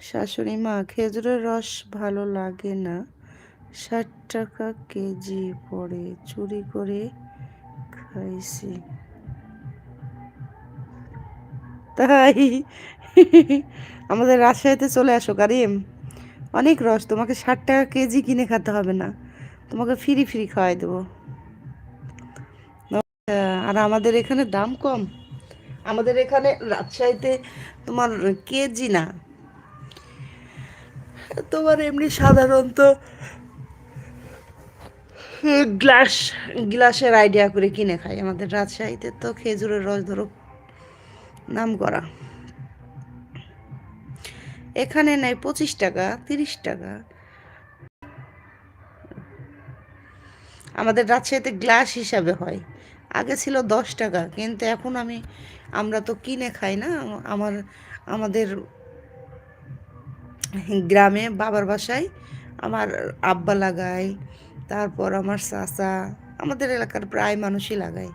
শাশুড়ি মা, খেজুরের রস ভালো লাগে না, 60 টাকা কেজি পড়ে, চুরি করে খাইছি। তাই? আমাদের রাজশাহীতে চলে আসো কারিম, অনেক রস, তোমাকে 60 টাকা কেজি কিনে খেতে হবে না, তোমাকে ফ্রি ফ্রি খাওয়াই দেবো। আর আমাদের এখানে দাম কম, আমাদের এখানে রাজশাহীতে তোমার কেজি না, তোমার এমনি সাধারণত গ্লাস গ্লাসের আইডিয়া করে কিনে খাই। আমাদের রাজশাহীতে তো খেজুরের রস ধরো নাম করা, এখানে নেয় 25 টাকা, 30 টাকা। আমাদের রাজশাহীতে গ্লাস হিসাবে হয়, আগে ছিল 10 টাকা, কিন্তু এখন আমরা তো কিনে খাই না। আমার আমাদের গ্রামে বাবার বাসায় আমার আব্বা লাগায়, তারপর আমার চাচা, আমাদের এলাকার প্রায় মানুষই লাগায়।